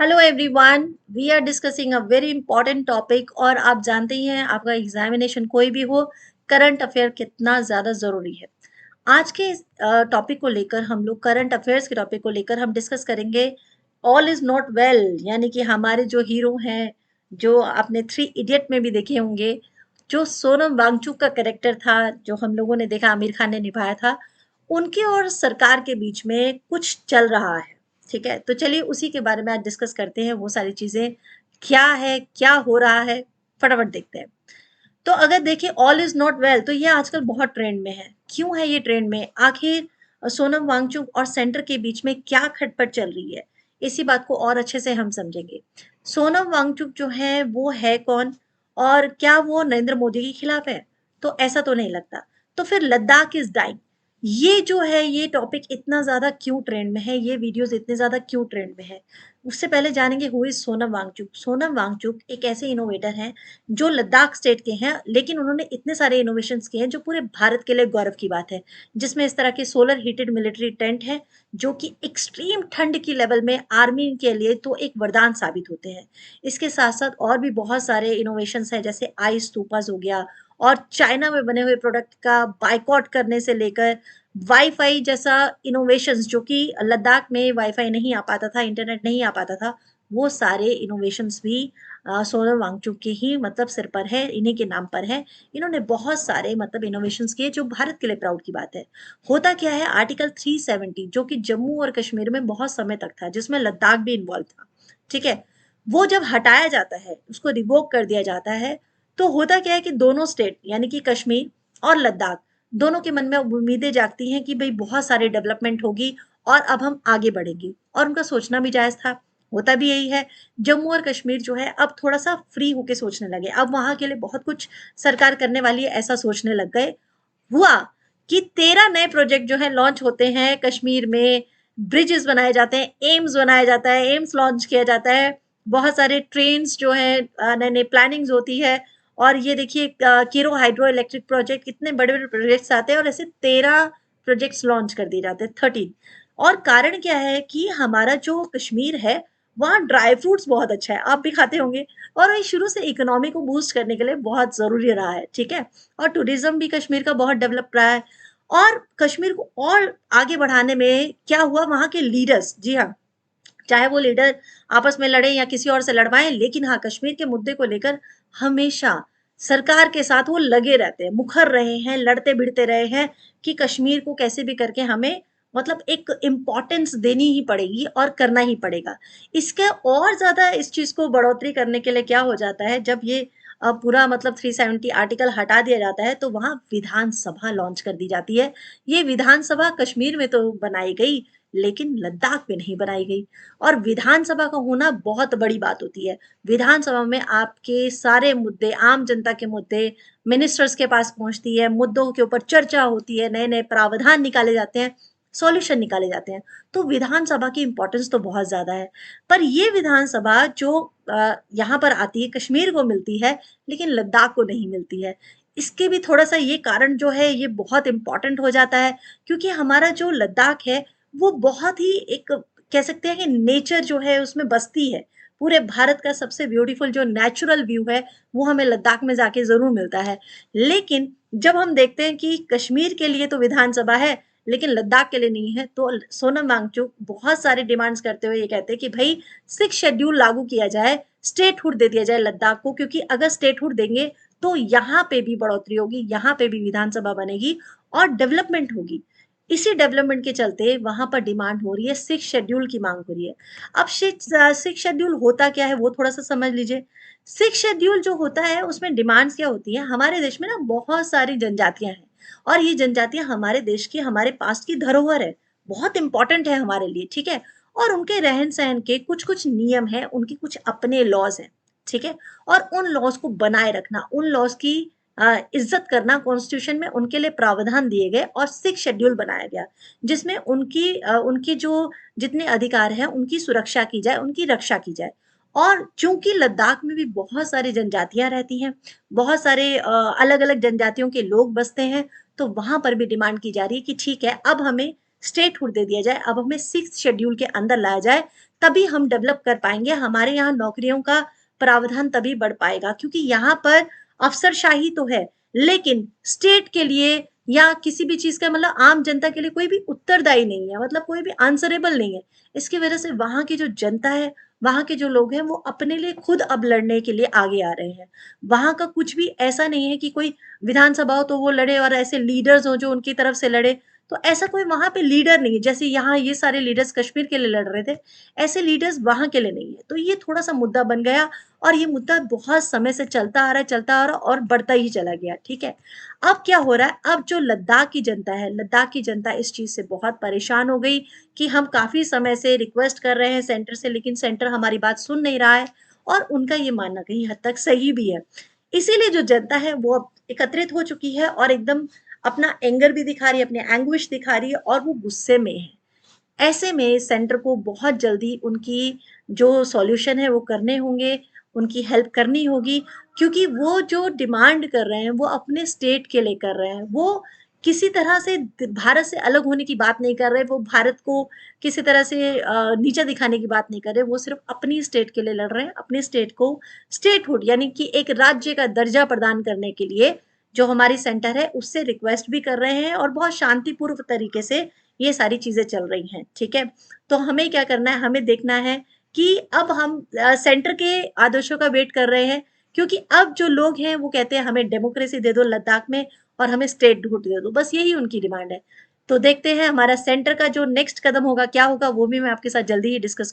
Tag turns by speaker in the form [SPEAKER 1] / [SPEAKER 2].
[SPEAKER 1] Hello everyone, we are discussing a very important topic. और आप जानते ही हैं, आपका एग्जामिनेशन कोई भी हो, करंट अफेयर कितना ज़्यादा ज़रूरी है। आज के टॉपिक को लेकर हम लोग, करंट अफेयर्स के टॉपिक को लेकर हम डिस्कस करेंगे ऑल इज नॉट वेल, यानी कि हमारे जो हीरो हैं, जो आपने थ्री इडियट में भी देखे होंगे, जो सोनम वांगचुक का कैरेक्टर था, जो हम लोगों ने देखा आमिर खान ने निभाया था, उनके और सरकार के बीच में कुछ चल रहा है। ठीक है, तो चलिए उसी के बारे में आज डिस्कस करते हैं। वो सारी चीजें क्या है, क्या हो रहा है, फटाफट देखते हैं। तो अगर देखिए ऑल इज नॉट वेल, तो ये आजकल बहुत ट्रेंड में है। क्यों है ये ट्रेंड में? आखिर सोनम वांगचुक और सेंटर के बीच में क्या खटपट चल रही है, इसी बात को और अच्छे से हम समझेंगे। सोनम वांगचुक जो है वो है कौन, और क्या वो नरेंद्र मोदी के खिलाफ है? तो ऐसा तो नहीं लगता। तो फिर लद्दाख इज डाइंग, ये जो है ये टॉपिक इतना ज्यादा क्यों ट्रेंड में है, ये वीडियोस इतने ज्यादा क्यों ट्रेंड में है? उससे पहले जानेंगे हु इज सोनम वांगचुक। सोनम वांगचुक एक ऐसे इनोवेटर हैं जो लद्दाख स्टेट के हैं, लेकिन उन्होंने इतने सारे इनोवेशंस किए हैं जो पूरे भारत के लिए गौरव की बात है। जिसमें इस तरह के सोलर हीटेड मिलिट्री टेंट है, जो कि एक्सट्रीम ठंड की लेवल में आर्मी के लिए तो एक वरदान साबित होते हैं। इसके साथ साथ और भी बहुत सारे इनोवेशंस हैं, जैसे आइस स्तूपास हो गया, और चाइना में बने हुए प्रोडक्ट का बाइकआउट करने से लेकर वाईफाई जैसा इनोवेशंस, जो कि लद्दाख में वाईफाई नहीं आ पाता था, इंटरनेट नहीं आ पाता था, वो सारे इनोवेशंस भी सोनम वांगचुक के ही मतलब सिर पर है, इन्हीं के नाम पर है। इन्होंने बहुत सारे मतलब इनोवेशंस किए जो भारत के लिए प्राउड की बात है। होता क्या है, आर्टिकल 370 जो कि जम्मू और कश्मीर में बहुत समय तक था, जिसमें लद्दाख भी इन्वॉल्व था, ठीक है, वो जब हटाया जाता है, उसको रिवोक कर दिया जाता है, तो होता क्या है कि दोनों स्टेट यानी कि कश्मीर और लद्दाख, दोनों के मन में उम्मीदें जागती हैं कि भाई बहुत सारी डेवलपमेंट होगी और अब हम आगे बढ़ेंगे, और उनका सोचना भी जायज था। होता भी यही है। जम्मू और कश्मीर जो है अब थोड़ा सा फ्री होके सोचने लगे, अब वहां के लिए बहुत कुछ सरकार करने वाली है, ऐसा सोचने लग गए। हुआ कि 13 नए प्रोजेक्ट जो है लॉन्च होते हैं कश्मीर में। ब्रिजेस बनाए जाते हैं, एम्स बनाया जाता है, एम्स लॉन्च किया जाता है। बहुत सारे ट्रेन्स जो है, नए नए प्लानिंग्स होती है। और ये देखिए कीरो हाइड्रो इलेक्ट्रिक प्रोजेक्ट, कितने बड़े बड़े प्रोजेक्ट्स आते हैं, और ऐसे 13 प्रोजेक्ट्स लॉन्च कर दिए जाते हैं, 13। और कारण क्या है कि हमारा जो कश्मीर है, वहाँ ड्राई फ्रूट्स बहुत अच्छा है, आप भी खाते होंगे। और ये शुरू से इकोनॉमी को बूस्ट करने के लिए बहुत जरूरी रहा है, ठीक है। और टूरिज्म भी कश्मीर का बहुत डेवलप रहा है। और कश्मीर को और आगे बढ़ाने में क्या हुआ, वहां के लीडर्स, जी हाँ, चाहे वो लीडर आपस में लड़े या किसी और से लड़वाएं, लेकिन हाँ, कश्मीर के मुद्दे को लेकर हमेशा सरकार के साथ वो लगे रहते हैं, मुखर रहे हैं, लड़ते भिड़ते रहे हैं कि कश्मीर को कैसे भी करके हमें मतलब एक इम्पोर्टेंस देनी ही पड़ेगी और करना ही पड़ेगा। इसके और ज्यादा इस चीज को बढ़ोतरी करने के लिए क्या हो जाता है, जब ये पूरा मतलब 370 आर्टिकल हटा दिया जाता है, तो वहां विधानसभा लॉन्च कर दी जाती है। ये विधानसभा कश्मीर में तो बनाई गई, लेकिन लद्दाख में नहीं बनाई गई। और विधानसभा का होना बहुत बड़ी बात होती है। विधानसभा में आपके सारे मुद्दे, आम जनता के मुद्दे मिनिस्टर्स के पास पहुंचती है, मुद्दों के ऊपर चर्चा होती है, नए नए प्रावधान निकाले जाते हैं, सॉल्यूशन निकाले जाते हैं। तो विधानसभा की इंपॉर्टेंस तो बहुत ज्यादा है। पर ये विधानसभा जो यहाँ पर आती है, कश्मीर को मिलती है, लेकिन लद्दाख को नहीं मिलती है। इसके भी थोड़ा सा ये कारण जो है ये बहुत इंपॉर्टेंट हो जाता है, क्योंकि हमारा जो लद्दाख है वो बहुत ही एक, कह सकते हैं कि नेचर जो है उसमें बसती है। पूरे भारत का सबसे ब्यूटीफुल जो नेचुरल व्यू है, वो हमें लद्दाख में जाके जरूर मिलता है। लेकिन जब हम देखते हैं कि कश्मीर के लिए तो विधानसभा है, लेकिन लद्दाख के लिए नहीं है, तो सोनम वांगचुक बहुत सारे डिमांड्स करते हुए ये कहते हैं कि भाई 6 शेड्यूल लागू किया जाए, स्टेटहुड दे दिया जाए लद्दाख को, क्योंकि अगर स्टेटहुड देंगे तो यहाँ पे भी बढ़ोतरी होगी, यहाँ पे भी विधानसभा बनेगी और डेवलपमेंट होगी। इसी डेवलपमेंट के चलते वहां पर डिमांड हो रही है, 6 शेड्यूल की मांग हो रही है। अब 6 शेड्यूल होता क्या है वो थोड़ा सा समझ लीजिए। 6 शेड्यूल जो होता है उसमें डिमांड्स क्या होती है, हमारे देश में ना बहुत सारी जनजातियां हैं, और ये जनजातियां हमारे देश की, हमारे पास्ट की धरोहर है, बहुत इंपॉर्टेंट है हमारे लिए, ठीक है। और उनके रहन सहन के कुछ कुछ नियम है, उनके कुछ अपने लॉज हैं, ठीक है। और उन लॉज को बनाए रखना, उन लॉज की इज्जत करना, कॉन्स्टिट्यूशन में उनके लिए प्रावधान दिए गए और 6 शेड्यूल बनाया गया, जिसमें उनकी जो जितने अधिकार हैं उनकी सुरक्षा की जाए, उनकी रक्षा की जाए। और चूंकि लद्दाख में भी बहुत सारी जनजातियां रहती हैं, बहुत सारे अलग अलग जनजातियों के लोग बसते हैं, तो वहां पर भी डिमांड की जा रही है कि ठीक है, अब हमें स्टेटहुड दे दिया जाए, अब हमें 6th शेड्यूल के अंदर लाया जाए, तभी हम डेवलप कर पाएंगे, हमारे यहाँ नौकरियों का प्रावधान तभी बढ़ पाएगा, क्योंकि यहाँ पर अफसरशाही तो है, लेकिन स्टेट के लिए या किसी भी चीज का मतलब आम जनता के लिए कोई भी उत्तरदायी नहीं है, मतलब कोई भी आंसरेबल नहीं है। इसकी वजह से वहां की जो जनता है, वहां के जो लोग हैं, वो अपने लिए खुद अब लड़ने के लिए आगे आ रहे हैं। वहां का कुछ भी ऐसा नहीं है कि कोई विधानसभा हो तो वो लड़े और ऐसे लीडर्स हो जो उनकी तरफ से लड़े, तो ऐसा कोई वहां पे लीडर नहीं है, जैसे यहाँ ये सारे लीडर्स कश्मीर के लिए लड़ रहे थे, ऐसे लीडर्स वहां के लिए नहीं है। तो ये थोड़ा सा मुद्दा बन गया, और ये मुद्दा बहुत समय से चलता आ रहा है, चलता आ रहा है और बढ़ता ही चला गया, ठीक है। अब क्या हो रहा है, अब जो लद्दाख की जनता है, लद्दाख की जनता इस चीज से बहुत परेशान हो गई कि हम काफी समय से रिक्वेस्ट कर रहे हैं सेंटर से, लेकिन सेंटर हमारी बात सुन नहीं रहा है, और उनका ये मानना कहीं हद तक सही भी है। इसीलिए जो जनता है वो अब एकत्रित हो चुकी है और एकदम अपना एंगर भी दिखा रही है, अपने एंग्विश दिखा रही है, और वो गुस्से में है। ऐसे में सेंटर को बहुत जल्दी उनकी जो सॉल्यूशन है वो करने होंगे, उनकी हेल्प करनी होगी, क्योंकि वो जो डिमांड कर रहे हैं वो अपने स्टेट के लिए कर रहे हैं। वो किसी तरह से भारत से अलग होने की बात नहीं कर रहे, वो भारत को किसी तरह से नीचा दिखाने की बात नहीं कर रहे, वो सिर्फ अपनी स्टेट के लिए लड़ रहे हैं, अपने स्टेट को स्टेटहुड यानी कि एक राज्य का दर्जा प्रदान करने के लिए जो हमारी सेंटर है उससे रिक्वेस्ट भी कर रहे हैं, और बहुत शांतिपूर्व तरीके से ये सारी चीजें चल रही हैं, ठीक है। तो हमें क्या करना है, हमें देखना है कि अब हम सेंटर के आदेशों का वेट कर रहे हैं, क्योंकि अब जो लोग हैं वो कहते हैं हमें डेमोक्रेसी दे दो लद्दाख में, और हमें स्टेटहुड दे दो, बस यही उनकी डिमांड है। तो देखते हैं हमारा सेंटर का जो नेक्स्ट कदम होगा क्या होगा, वो भी मैं आपके साथ जल्दी ही डिस्कस